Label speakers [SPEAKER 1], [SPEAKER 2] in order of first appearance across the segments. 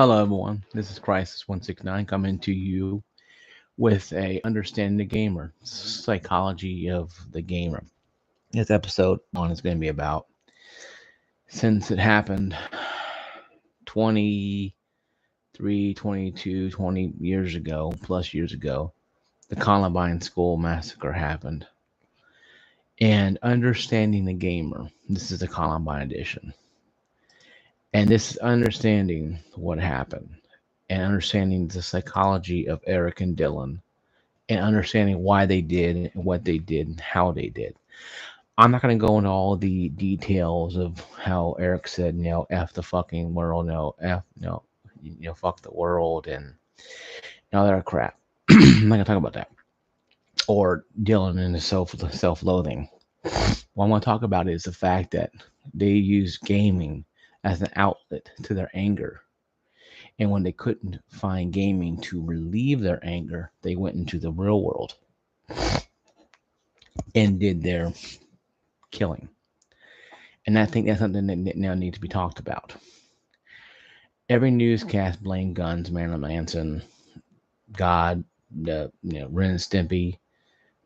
[SPEAKER 1] Hello, everyone. This is Crisis 169 coming to you with a understanding the gamer, psychology of the gamer. This episode one is going to be about since it happened 23, 22, 20 years ago, plus years ago, the Columbine school massacre happened. And understanding the gamer, this is the Columbine edition. And this is understanding what happened and understanding the psychology of Eric and Dylan and understanding why they did and what they did and how they did. I'm not going to go into all the details of how Eric said, F the fucking world, no, F, no, fuck the world and all that crap. I'm not going to talk about that. Or Dylan and his self-loathing. What I want to talk about is the fact that they use gaming as an outlet to their anger. And when they couldn't find gaming to relieve their anger, they went into the real world and did their killing. And I think that's something that now needs to be talked about. Every newscast blamed guns, Marilyn Manson, God, Ren and Stimpy,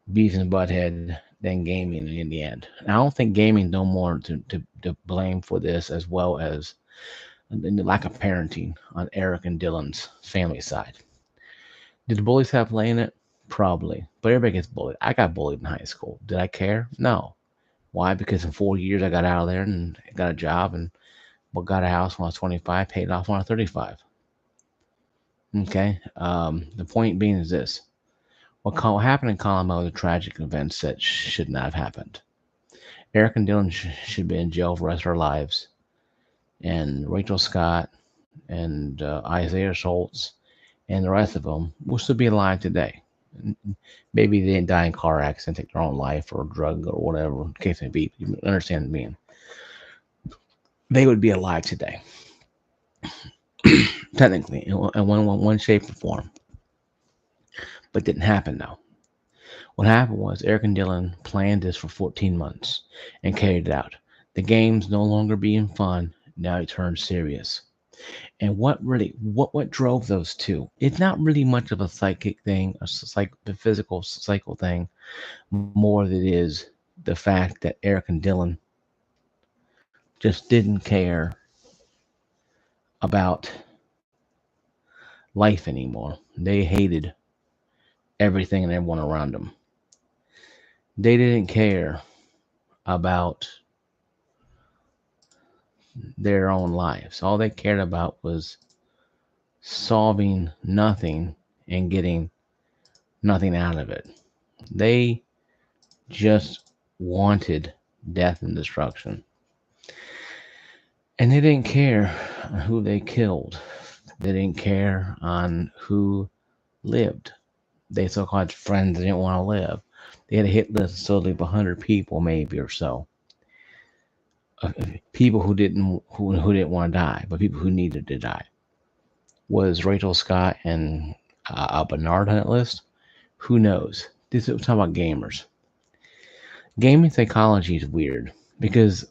[SPEAKER 1] Beavis and Butthead, then gaming in the end. And I don't think gaming no more to blame for this as well as the lack of parenting on Eric and Dylan's family side. Did the bullies have play in it? Probably. But everybody gets bullied. I got bullied in high school. Did I care? No. Why? Because in 4 years I got out of there and got a job and got a house when I was 25, paid it off when I was 35. Okay? The point being is this. What happened in Columbine was a tragic events that should not have happened. Eric and Dylan should be in jail for the rest of their lives. And Rachel Scott and Isaiah Schultz and the rest of them will still be alive today. Maybe they didn't die in car accident, take their own life or drug or whatever, in case may be. You understand me? They would be alive today, technically, in one shape or form. But it didn't happen, though. What happened was Eric and Dylan planned this for 14 months and carried it out. The game's no longer being fun. Now it turned serious. And what drove those two? It's not really much of a psychic thing, a physical cycle thing, more than it is the fact that Eric and Dylan just didn't care about life anymore. They hated everything and everyone around them. They didn't care about their own lives. All they cared about was solving nothing and getting nothing out of it. They just wanted death and destruction. And they didn't care who they killed. They didn't care on who lived. They so-called friends that didn't want to live. They had a hit list of solely of 100 people, maybe or so. People who didn't want to die, but people who needed to die. Was Rachel Scott and Bernard on that list? Who knows? This is talking about gamers. Gaming psychology is weird because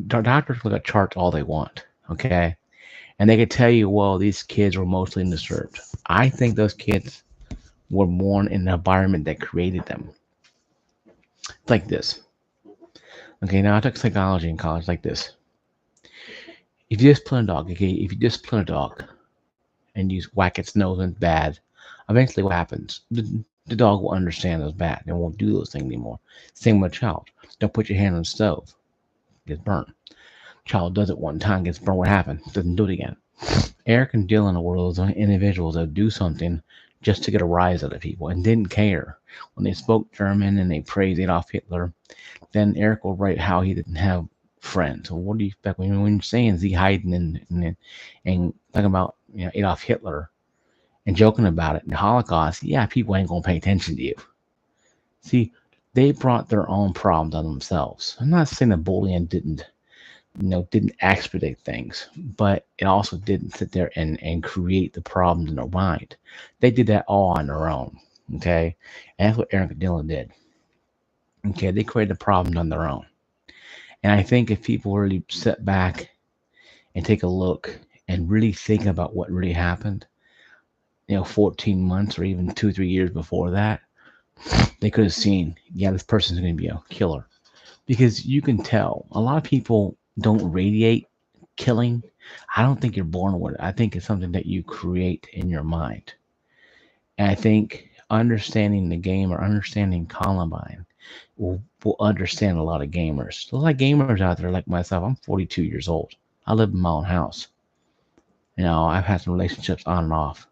[SPEAKER 1] doctors look at charts all they want, okay? And they could tell you, well, these kids were mostly disturbed. I think those kids were born in the environment that created them. It's like this. Okay, now I took psychology in college like this. If you discipline a dog, and you whack its nose and it's bad, eventually what happens? The dog will understand it's bad and won't do those things anymore. Same with a child. Don't put your hand on the stove. Gets burnt. Child does it one time, gets burned. What happened? Doesn't do it again. Eric and Dylan were those individuals that do something just to get a rise out of people and didn't care. When they spoke German and they praised Adolf Hitler, then Eric will write how he didn't have friends. So what do you expect when you're saying Z hiding and talking about Adolf Hitler and joking about it, the Holocaust? Yeah, people ain't gonna pay attention to you. See, they brought their own problems on themselves. I'm not saying that bullying didn't expedite things, but it also didn't sit there and create the problems in their mind. They did that all on their own. Okay, and that's what Eric and Dylan did. Okay, they created the problems on their own. And I think if people really sit back and take a look and really think about what really happened, 14 months or even 2, 3 years before that, they could have seen, yeah, this person's going to be a killer. Because you can tell a lot of people don't radiate killing. I don't think you're born with it. I think it's something that you create in your mind. And I think understanding the game or understanding Columbine will understand a lot of gamers. There's a lot of gamers out there like myself. I'm 42 years old. I live in my own house. I've had some relationships on and off,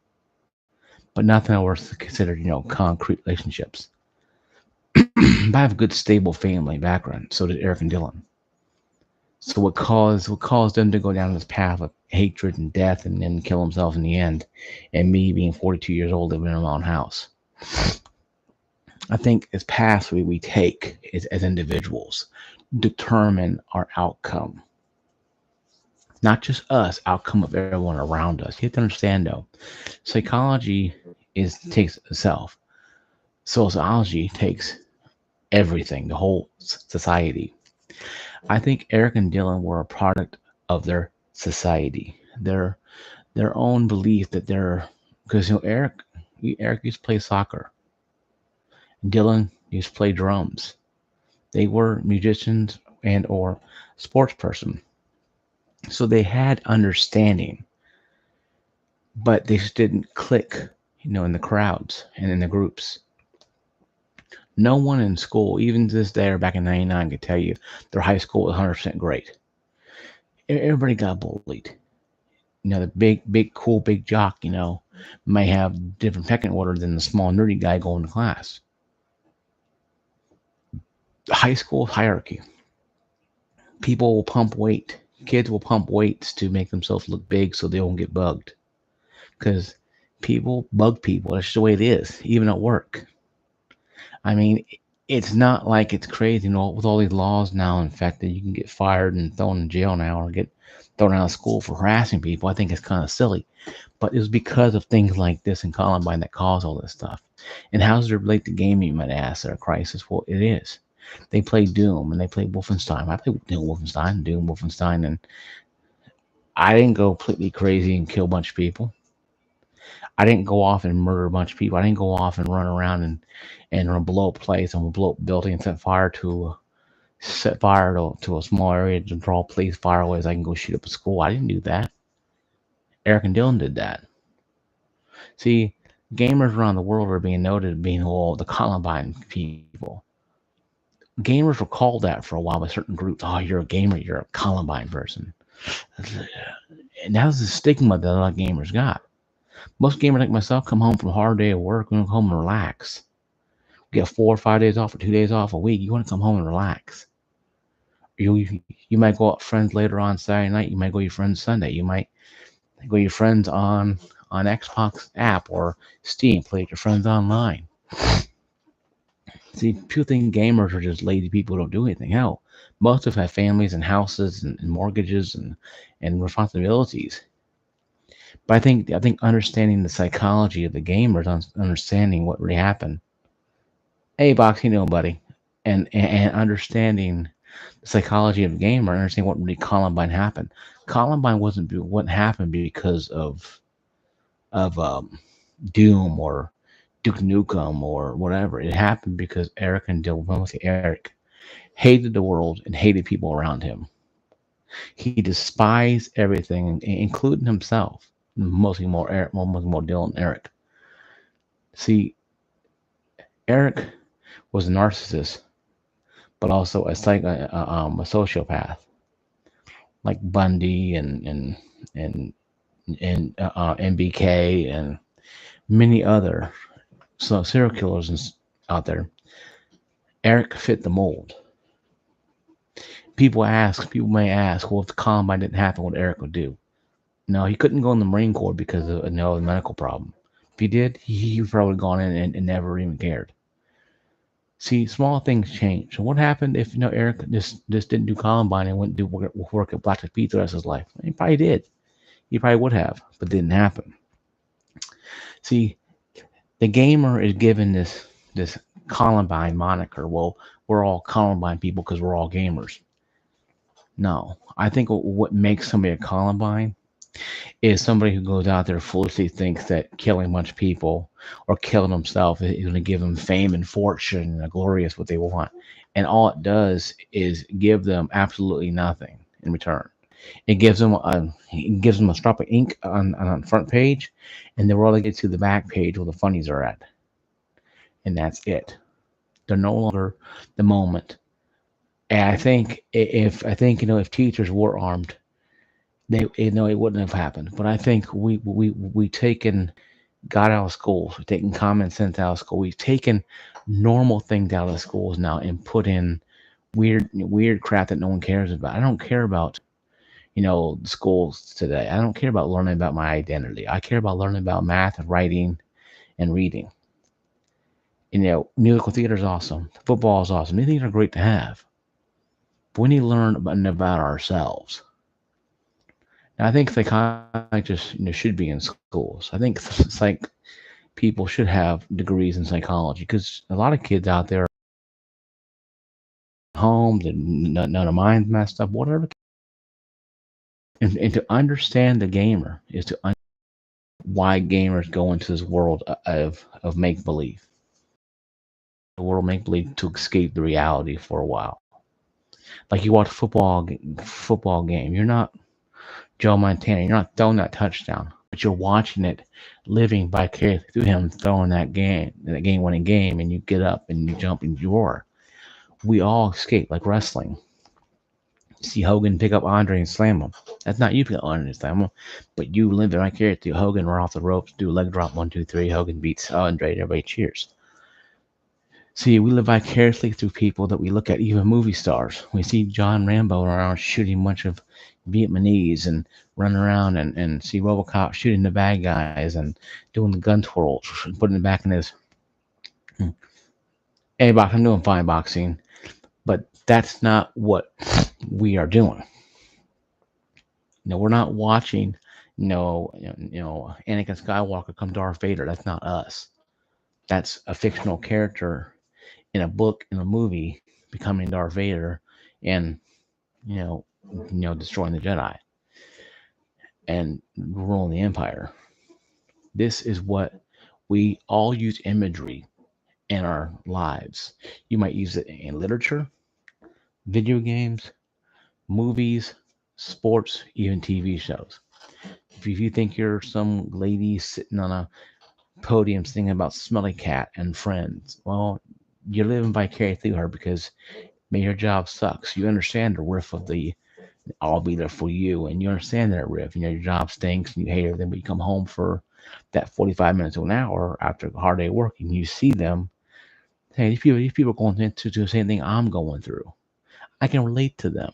[SPEAKER 1] but nothing I worth considered, concrete relationships. But I have a good, stable family background. So did Eric and Dylan. So what caused them to go down this path of hatred and death and then kill themselves in the end, and me being 42 years old living in my own house. I think as paths we take as individuals determine our outcome. Not just us, outcome of everyone around us. You have to understand though, psychology takes self. Sociology takes everything, the whole society. I think Eric and Dylan were a product of their society, their own belief that they're because Eric used to play soccer, Dylan used to play drums. They were musicians and or sports person, so they had understanding, but they just didn't click, in the crowds and in the groups. No one in school, even to this day or back in '99, could tell you their high school was 100% great. Everybody got bullied. The big, cool, big jock, may have different pecking order than the small, nerdy guy going to class. High school hierarchy. People will pump weight. Kids will pump weights to make themselves look big so they won't get bugged. Because people bug people. That's just the way it is, even at work. I mean, it's not like it's crazy, with all these laws now in fact that you can get fired and thrown in jail now or get thrown out of school for harassing people. I think it's kind of silly. But it was because of things like this in Columbine that caused all this stuff. And how does it relate to gaming, you might ask, or Crisis? Well, it is. They play Doom and they play Wolfenstein. I played Doom Wolfenstein, and I didn't go completely crazy and kill a bunch of people. I didn't go off and murder a bunch of people. I didn't go off and run around and blow up a place and blow up a building and set fire to a small area to draw police fire away so I can go shoot up a school. I didn't do that. Eric and Dylan did that. See, gamers around the world are being noted as being the Columbine people. Gamers were called that for a while by certain groups. Oh, you're a gamer, you're a Columbine person. And that was the stigma that a lot of gamers got. Most gamers like myself come home from a hard day of work and go home and relax. Get 4 or 5 days off or 2 days off a week. You want to come home and relax. You might go out with friends later on Saturday night. You might go with your friends Sunday. You might go with your friends on Xbox app or Steam. Play with your friends online. See, people think gamers are just lazy people who don't do anything. Hell, most of us have families and houses and mortgages and responsibilities. But I think understanding the psychology of the gamers, understanding what really happened. Hey, Box, buddy, and understanding the psychology of the gamer, understanding what really Columbine happened. Columbine wouldn't happen because of Doom or Duke Nukem or whatever. It happened because Eric and Dylan, mostly Eric, hated the world and hated people around him. He despised everything, including himself. Mostly more Eric, mostly more Dylan and Eric. See, Eric was a narcissist, but also a sociopath, like Bundy and MBK and many other serial killers out there. Eric fit the mold. People may ask, well, if the Columbine didn't happen, what Eric would do? No, he couldn't go in the Marine Corps because of a medical problem. If he did, he would probably gone in and never even cared. See, small things change. So what happened if Eric just didn't do Columbine and went to work at Black Pizza the rest of his life? He probably did. He probably would have, but it didn't happen. See, the gamer is given this Columbine moniker. Well, we're all Columbine people because we're all gamers. No, I think what makes somebody a Columbine is somebody who goes out there foolishly thinks that killing a bunch of people or killing himself is going to give them fame and fortune and glorious what they want. And all it does is give them absolutely nothing in return. It gives them a drop of ink on the front page, and then all they get to the back page where the funnies are at, and that's it. They're no longer the moment. And I think if teachers were armed, it wouldn't have happened. But I think we taken God out of schools. We've taken common sense out of school. We've taken normal things out of schools now and put in weird crap that no one cares about. I don't care about the schools today. I don't care about learning about my identity. I care about learning about math and writing and reading. Musical theater is awesome. Football is awesome. These things are great to have. But we need to learn about ourselves. And I think psychologists should be in schools. I think people should have degrees in psychology because a lot of kids out there home that none of mine's messed up, whatever. And to understand the gamer is to understand why gamers go into this world of make believe. The world make believe to escape the reality for a while. Like you watch football game, you're not Joe Montana, you're not throwing that touchdown, but you're watching it, living vicariously through him throwing that game-winning game, and you get up and you jump and you roar. We all escape like wrestling. See Hogan pick up Andre and slam him. That's not you pick up Andre and slam him, but you live vicariously through Hogan, run off the ropes, do a leg drop, 1, 2, 3. Hogan beats Andre, everybody cheers. See, we live vicariously through people that we look at, even movie stars. We see John Rambo around shooting a bunch of Vietnamese and running around and see Robocop shooting the bad guys and doing the gun twirls and putting it back in his. Hey, box, I'm doing fine boxing, but that's not what we are doing. We're not watching, Anakin Skywalker come Darth Vader. That's not us. That's a fictional character in a book, in a movie, becoming Darth Vader, and you know, destroying the Jedi and ruling the Empire. This is what we all use imagery in our lives. You might use it in literature, video games, movies, sports, even TV shows. If you think you're some lady sitting on a podium singing about Smelly Cat and Friends, well, you're living vicariously through her because maybe your job sucks. You understand the riff of the I'll be there for you, and you understand that riff. Your job stinks and you hate everything, but you come home for that 45 minutes to an hour after a hard day of work, and you see them. Hey, these people are going through the same thing I'm going through. I can relate to them.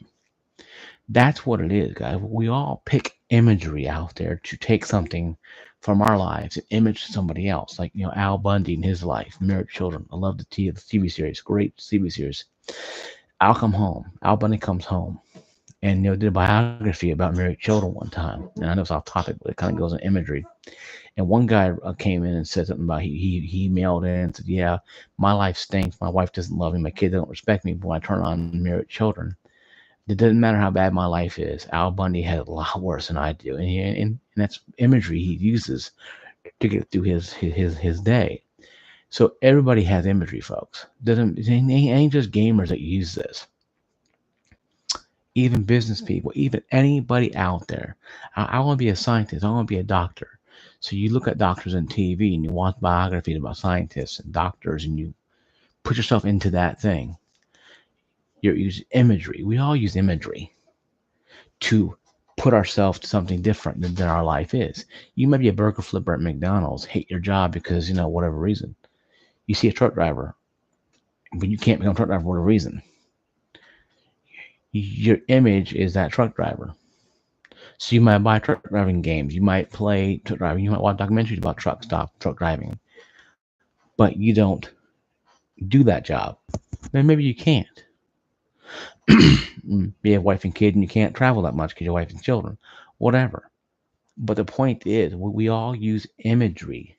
[SPEAKER 1] That's what it is, guys. We all pick imagery out there to take something from our lives and image somebody else. Like, Al Bundy and his life, Married Children. I love the TV series. Great TV series. Al Bundy comes home. And did a biography about married children one time. And I know it's off topic, but it kind of goes in imagery. And one guy came in and said something about he mailed in and said, "Yeah, my life stinks. My wife doesn't love me. My kids don't respect me. But when I turn on married children, it doesn't matter how bad my life is. Al Bundy had it a lot worse than I do." And that's imagery he uses to get through his day. So everybody has imagery, folks. It ain't just gamers that use this. Even business people, even anybody out there. I want to be a scientist. I want to be a doctor. So you look at doctors on TV and you watch biographies about scientists and doctors and you put yourself into that thing. You use imagery. We all use imagery to put ourselves to something different than our life is. You might be a burger flipper at McDonald's, hate your job because, whatever reason. You see a truck driver, but you can't become a truck driver for whatever reason. Your image is that truck driver. So you might buy truck driving games. You might play truck driving. You might watch documentaries about truck driving. But you don't do that job. Then maybe you can't. Be a wife and kid and you can't travel that much because your wife and children. Whatever. But the point is, we all use imagery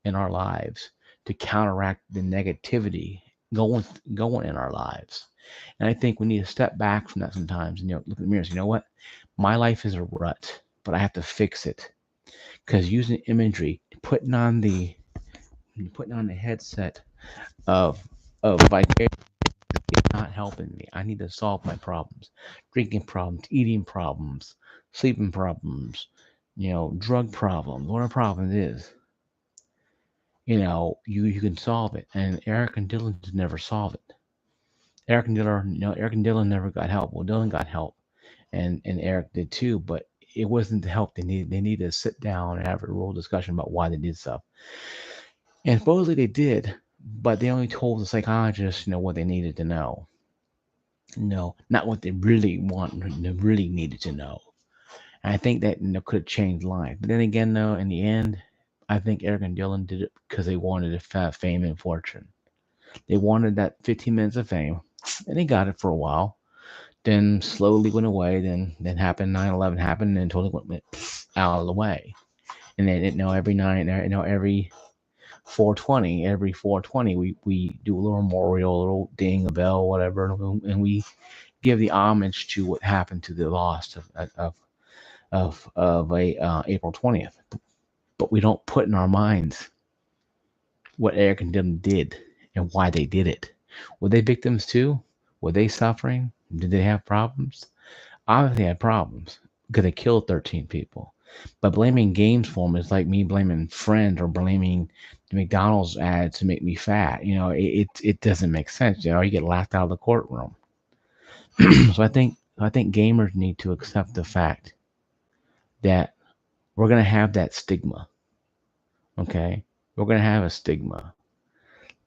[SPEAKER 1] in our lives to counteract the negativity going going in our lives. And I think we need to step back from that sometimes and look in the mirror and say, you know what? My life is a rut. but I have to fix it. Because using imagery, putting on the headset of vicarious is not helping me. I need to solve my problems, drinking problems, eating problems, sleeping problems, drug problems, whatever problem it is. You can solve it. And Eric and Dylan did never solve it. Eric and Dylan never got help. Well, Dylan got help, and Eric did too, but it wasn't the help they needed. They needed to sit down and have a real discussion about why they did stuff. And supposedly they did, but they only told the psychologist, what they needed to know. No, not what they really they really needed to know. And I think that could have changed lives. But then again, though, in the end, I think Eric and Dylan did it because they wanted fame and fortune. They wanted that 15 minutes of fame, and they got it for a while. Then slowly went away. Then happened 9/11 happened, and totally went out of the way. And then every night, every 420, we do a little memorial, a little ding a bell, whatever, and we give the homage to what happened to the loss of April 20th. But we don't put in our minds what Eric and Dylan did and why they did it. Were they victims too? Were they suffering? Did they have problems? Obviously, they had problems because they killed 13 people. But blaming games for them is like me blaming Friends or blaming the McDonald's ad to make me fat. It doesn't make sense. You get laughed out of the courtroom. So I think gamers need to accept the fact that we're gonna have that stigma. Okay, we're gonna have a stigma.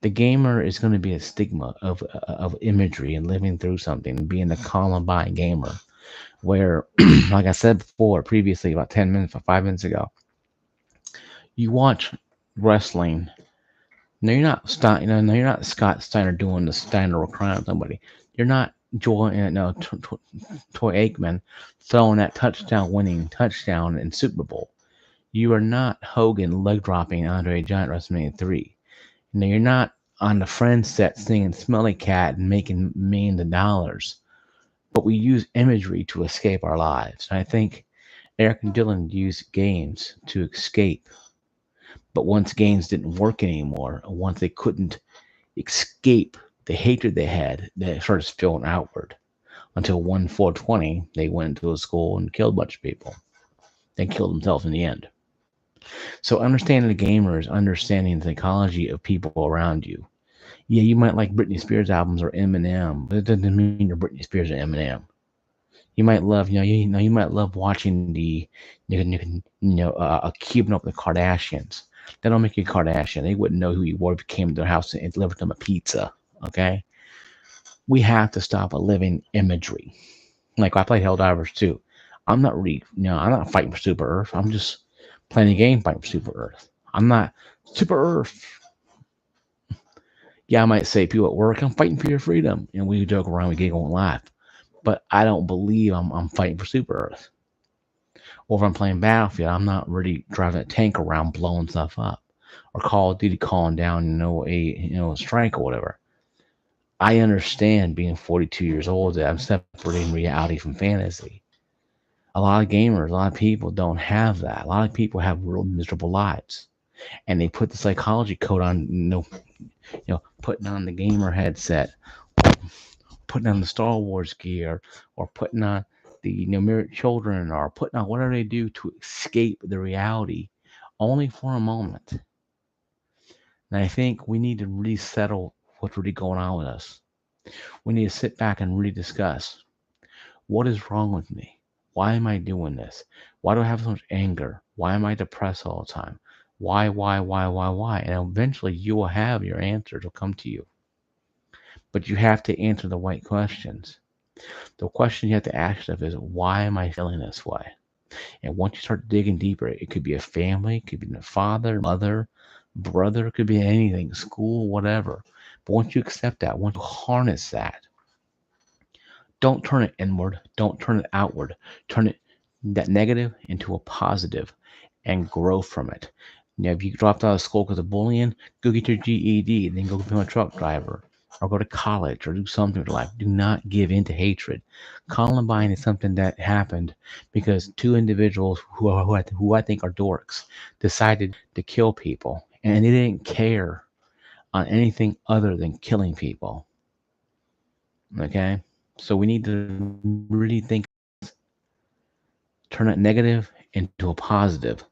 [SPEAKER 1] The gamer is going to be a stigma of imagery and living through something and being the Columbine gamer, where, like I said before, previously, about 10 minutes or 5 minutes ago, you watch wrestling. No, you're not no, you're not Scott Steiner doing the Steiner crime on somebody. You're not Troy Aikman throwing that winning touchdown in Super Bowl. You are not Hogan leg dropping Andre Giant WrestleMania 3. You're not on the Friends set singing Smelly Cat and making millions of dollars. But we use imagery to escape our lives. And I think Eric and Dylan used games to escape. But once games didn't work anymore, once they couldn't escape the hatred they had, they started spilling outward. Until 1/4/20, they went into a school and killed a bunch of people. They killed themselves in the end. So understanding the gamer is understanding the psychology of people around you. Yeah, you might like Britney Spears albums or Eminem, but it doesn't mean you're Britney Spears or Eminem. You might love, you might love watching keeping up with the Kardashians. That don't make you a Kardashian. They wouldn't know who you were if you came to their house and delivered them a pizza. Okay, we have to stop living imagery. Like I play Helldivers too. I'm not I'm not fighting for Super Earth. I'm just playing a game fighting for Super Earth. I'm not Super Earth. Yeah, I might say people at work, I'm fighting for your freedom. And we joke around, we giggle and laugh. But I don't believe I'm fighting for Super Earth. Or if I'm playing Battlefield, I'm not really driving a tank around blowing stuff up. Or Call of Duty calling down, a strike or whatever. I understand being 42 years old that I'm separating reality from fantasy. A lot of gamers, a lot of people don't have that. A lot of people have real miserable lives. And they put the psychology code on, putting on the gamer headset, or putting on the Star Wars gear, or putting on the Mirror Children, or putting on whatever they do to escape the reality, only for a moment. And I think we need to really settle what's really going on with us. We need to sit back and really discuss what is wrong with me. Why am I doing this? Why do I have so much anger? Why am I depressed all the time? Why? And eventually you will have your answers will come to you. But you have to answer the right questions. The question you have to ask yourself is, why am I feeling this way? And once you start digging deeper, it could be a family, it could be a father, mother, brother, it could be anything, school, whatever. But once you accept that, once you harness that, don't turn it inward, don't turn it outward. Turn it that negative into a positive and grow from it. If you dropped out of school because of bullying, go get your GED, then go become a truck driver. or go to college or do something with life. Do not give in to hatred. Columbine is something that happened because two individuals who I think are dorks decided to kill people, and they didn't care on anything other than killing people. Okay? So we need to really think, turn it negative into a positive.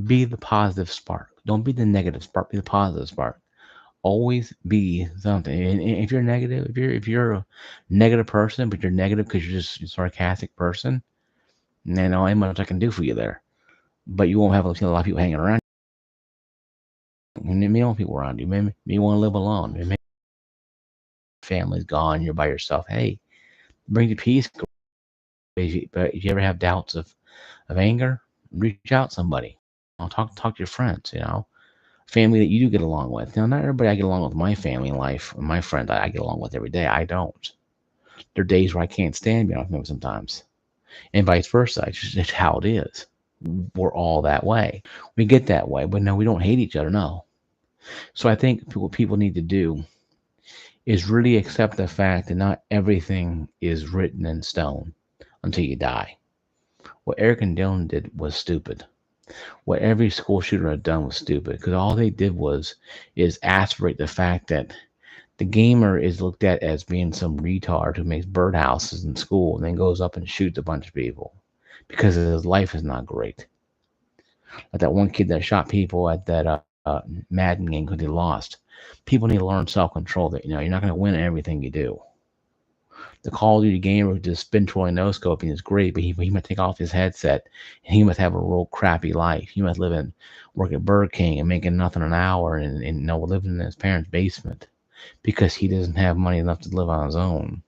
[SPEAKER 1] Be the positive spark. Don't be the negative spark, be the positive spark. Always be something. And if you're negative, if you're a negative person, but you're negative because you're just a sarcastic person, then ain't much I can do for you there. But you won't have a lot of people hanging around you. Million people around you. Maybe you want to live alone. Maybe family's gone. You're by yourself. Hey, bring you peace. But if you ever have doubts of anger, reach out to somebody. I'll talk to your friends. Family that you do get along with. Now, not everybody I get along with my family in life, my friends I get along with every day. I don't. There are days where I can't stand being with them sometimes, and vice versa. It's how it is. We're all that way. We get that way, but no, we don't hate each other. No. So I think what people need to do is really accept the fact that not everything is written in stone until you die. What Eric and Dylan did was stupid. What every school shooter had done was stupid because all they did is aspirate the fact that the gamer is looked at as being some retard who makes birdhouses in school and then goes up and shoots a bunch of people because his life is not great. Like that one kid that shot people at that Madden game because they lost. People need to learn self-control. That you're not going to win at everything you do. The Call of Duty gamer who just spin trolling no scoping is great, but he must take off his headset and he must have a real crappy life. He must work at Burger King and making nothing an hour and living in his parents' basement because he doesn't have money enough to live on his own.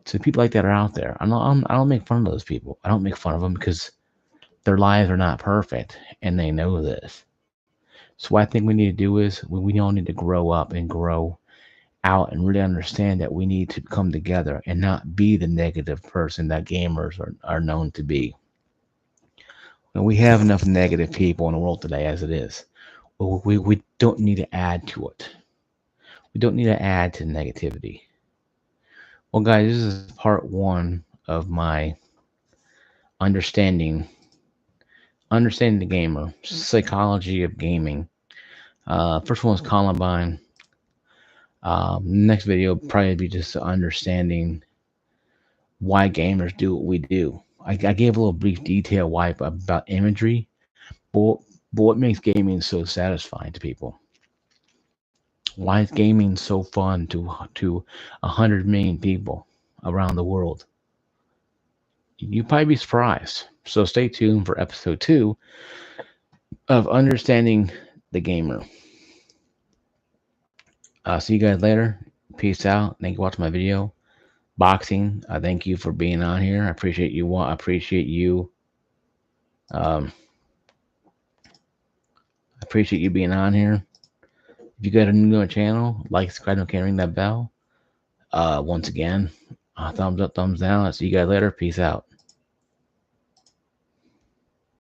[SPEAKER 1] So people like that are out there. I don't make fun of those people. I don't make fun of them because their lives are not perfect and they know this. So what I think we need to do is we all need to grow up and grow out and really understand that we need to come together and not be the negative person that gamers are known to be. And we have enough negative people in the world today as it is. We don't need to add to it. We don't need to add to negativity. Well, guys, this is part one of my understanding understanding the gamer, psychology of gaming. First one was Columbine. Next video will probably be just understanding why gamers do what we do. I gave a little brief detail why about imagery, but, but what makes gaming so satisfying to people? Why is gaming so fun to 100 million people around the world? You'd probably be surprised. So stay tuned for episode 2 of understanding the gamer. See you guys later. Peace out. Thank you for watching my video. Boxing. I thank you for being on here. I appreciate you. I appreciate you. Um, I appreciate you being on here. If you got a new channel, like, subscribe, and ring that bell. Once again, thumbs up, thumbs down. I'll see you guys later. Peace out.